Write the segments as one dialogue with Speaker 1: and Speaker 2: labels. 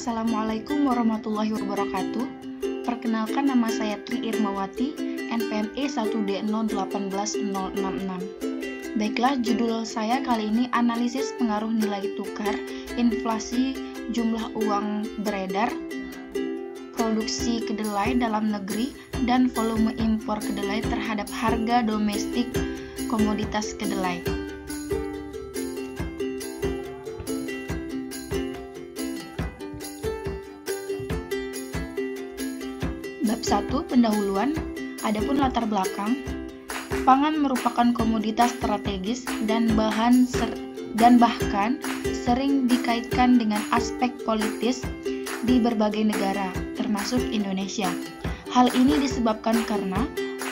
Speaker 1: Assalamualaikum warahmatullahi wabarakatuh. Perkenalkan, nama saya Tri Irmawati, NPME 1D0180666. Baiklah, judul saya kali ini analisis pengaruh nilai tukar, inflasi, jumlah uang beredar, produksi kedelai dalam negeri, dan volume impor kedelai terhadap harga domestik komoditas kedelai. Bab 1. Pendahuluan. Adapun latar belakang, pangan merupakan komoditas strategis dan bahkan sering dikaitkan dengan aspek politis di berbagai negara, termasuk Indonesia. Hal ini disebabkan karena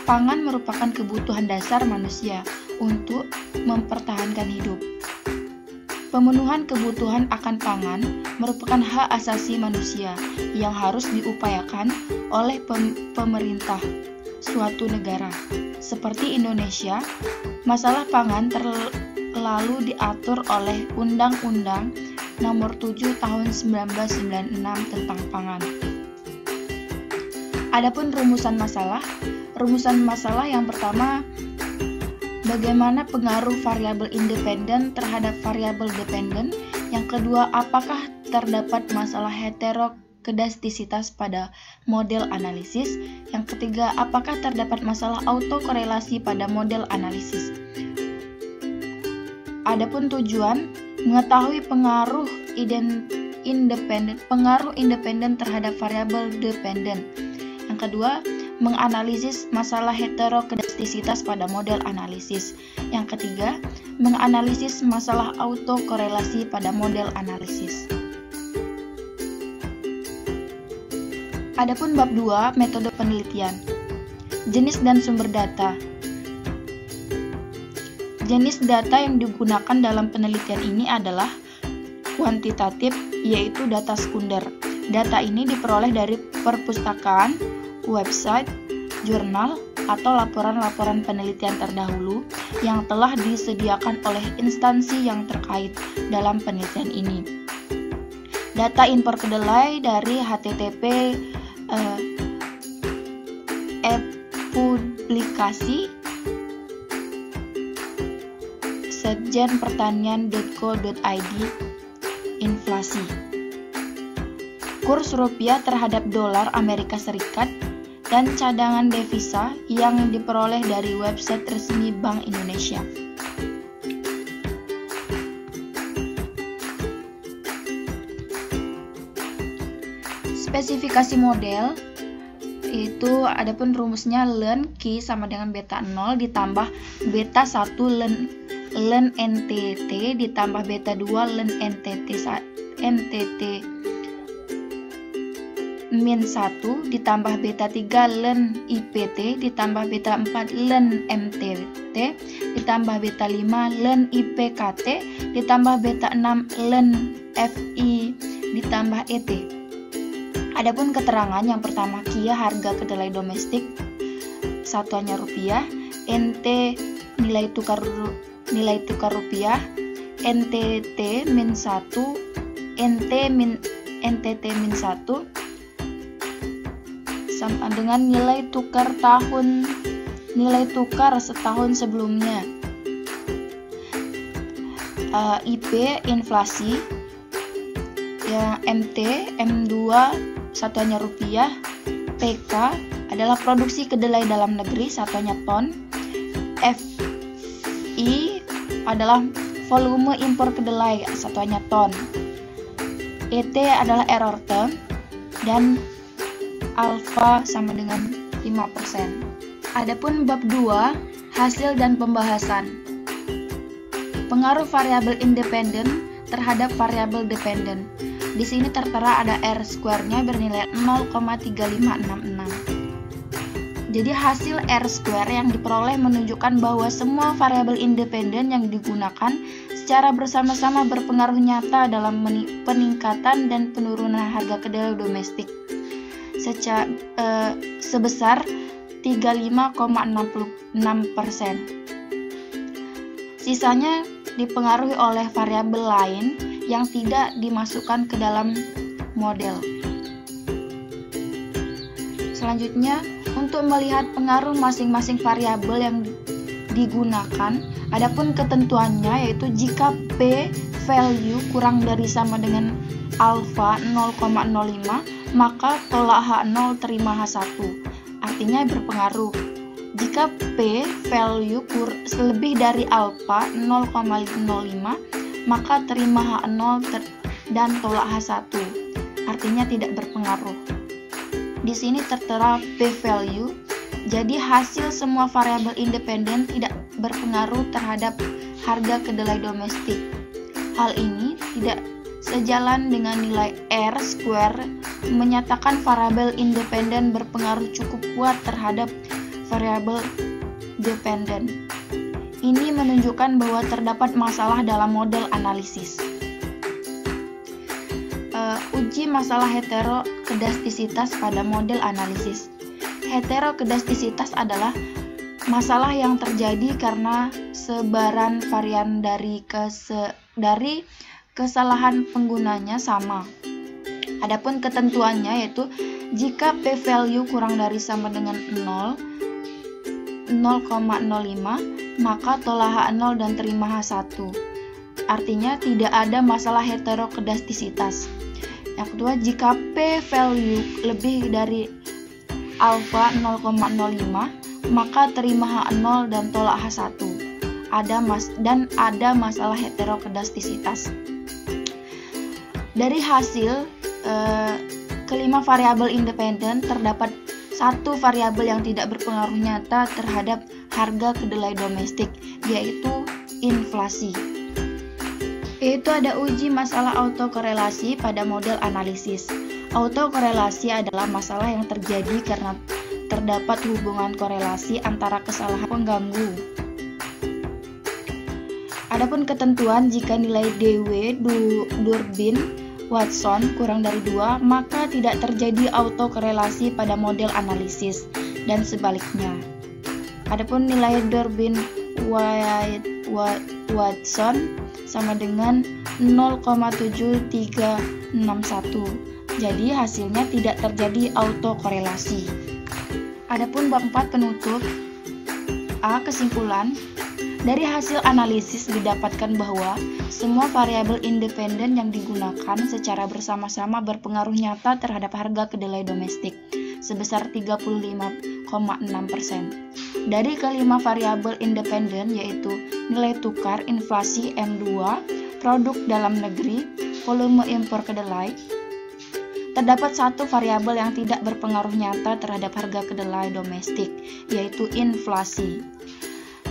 Speaker 1: pangan merupakan kebutuhan dasar manusia untuk mempertahankan hidup. Pemenuhan kebutuhan akan pangan merupakan hak asasi manusia yang harus diupayakan oleh pemerintah suatu negara. Seperti Indonesia, masalah pangan terlalu diatur oleh Undang-Undang Nomor 7 Tahun 1996 tentang pangan. Adapun rumusan masalah yang pertama, bagaimana pengaruh variabel independen terhadap variabel dependen? Yang kedua, apakah terdapat masalah heterokedastisitas pada model analisis? Yang ketiga, apakah terdapat masalah autokorelasi pada model analisis? Adapun tujuan, mengetahui pengaruh independen terhadap variabel dependen. Yang kedua, menganalisis masalah heterokedastisitas pada model analisis. Yang ketiga, menganalisis masalah autokorelasi pada model analisis. Adapun bab 2, metode penelitian. Jenis dan sumber data. Jenis data yang digunakan dalam penelitian ini adalah kuantitatif, yaitu data sekunder. Data ini diperoleh dari perpustakaan, website, jurnal, atau laporan-laporan penelitian terdahulu yang telah disediakan oleh instansi yang terkait dalam penelitian ini. Data impor kedelai dari HTTP e-publikasi setjenpertanian.co.id. Inflasi. Kurs rupiah terhadap dolar Amerika Serikat dan cadangan devisa yang diperoleh dari website resmi Bank Indonesia. Spesifikasi model itu adapun rumusnya ln Q sama dengan beta 0 ditambah beta 1 ln NTT ditambah beta 2 ln NTT min 1 ditambah beta 3 ln IPT ditambah beta 4 ln MTT ditambah beta 5 ln IPKT ditambah beta 6 ln FI ditambah ET. Adapun keterangan yang pertama, KIA harga kedelai domestik satuannya rupiah, NT nilai tukar rupiah, NTT min 1, NTT min 1 sama dengan nilai tukar setahun sebelumnya. IP inflasi, ya, MT M2 satuannya rupiah, PK adalah produksi kedelai dalam negeri satuannya ton, FI adalah volume impor kedelai satuannya ton, ET adalah error term, dan alfa sama dengan 5%. Adapun bab 2, hasil dan pembahasan. Pengaruh variabel independen terhadap variabel dependen. Di sini tertera ada R square-nya bernilai 0,3566. Jadi hasil R square yang diperoleh menunjukkan bahwa semua variabel independen yang digunakan secara bersama-sama berpengaruh nyata dalam peningkatan dan penurunan harga kedelai domestik sebesar 35,66%. Sisanya dipengaruhi oleh variabel lain yang tidak dimasukkan ke dalam model. Selanjutnya, untuk melihat pengaruh masing-masing variabel yang digunakan, adapun ketentuannya yaitu jika P value kurang dari sama dengan alfa 0,05, maka tolak H0 terima H1. Artinya berpengaruh. Jika P value lebih dari alfa 0,05, maka terima H0 dan tolak H1. Artinya tidak berpengaruh. Di sini tertera P value. Jadi hasil semua variabel independen tidak berpengaruh terhadap harga kedelai domestik. Hal ini tidak sejalan dengan nilai R square menyatakan variabel independen berpengaruh cukup kuat terhadap variabel dependen. Ini menunjukkan bahwa terdapat masalah dalam model analisis. Uji masalah heterokedastisitas pada model analisis. Heterokedastisitas adalah masalah yang terjadi karena sebaran varian dari kesalahan penggunanya sama. Adapun ketentuannya yaitu jika P value kurang dari sama dengan 0,05, maka tolak H0 dan terima H1. Artinya tidak ada masalah heterokedastisitas. Yang kedua, jika P value lebih dari alfa 0,05, maka terima H0 dan tolak H1. Ada masalah heterokedastisitas. Dari hasil kelima variabel independen, terdapat satu variabel yang tidak berpengaruh nyata terhadap harga kedelai domestik, yaitu inflasi. Yaitu ada uji masalah autokorelasi pada model analisis. Autokorelasi adalah masalah yang terjadi karena terdapat hubungan korelasi antara kesalahan pengganggu. Adapun ketentuan jika nilai DW, Durbin, Watson kurang dari 2, maka tidak terjadi autokorelasi pada model analisis dan sebaliknya. Adapun nilai Durbin, Watson sama dengan 0,7361. Jadi hasilnya tidak terjadi autokorelasi. Adapun bab 4 penutup. A. Kesimpulan. Dari hasil analisis didapatkan bahwa semua variabel independen yang digunakan secara bersama-sama berpengaruh nyata terhadap harga kedelai domestik sebesar 35,6%. Dari kelima variabel independen yaitu nilai tukar, inflasi, M2, produk dalam negeri, volume impor kedelai, terdapat satu variabel yang tidak berpengaruh nyata terhadap harga kedelai domestik, yaitu inflasi.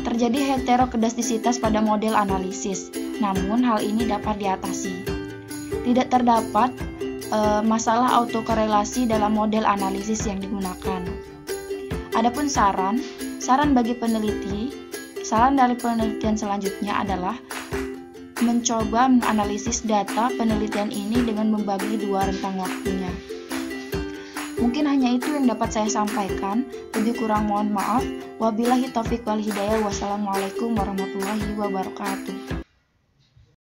Speaker 1: Terjadi heterokedastisitas pada model analisis, namun hal ini dapat diatasi. Tidak terdapat masalah autokorelasi dalam model analisis yang digunakan. Adapun saran bagi peneliti, saran dari penelitian selanjutnya adalah mencoba menganalisis data penelitian ini dengan membagi dua rentang waktunya. Mungkin hanya itu yang dapat saya sampaikan. Lebih kurang mohon maaf. Wabillahi taufiq wal hidayah. Wassalamualaikum warahmatullahi wabarakatuh.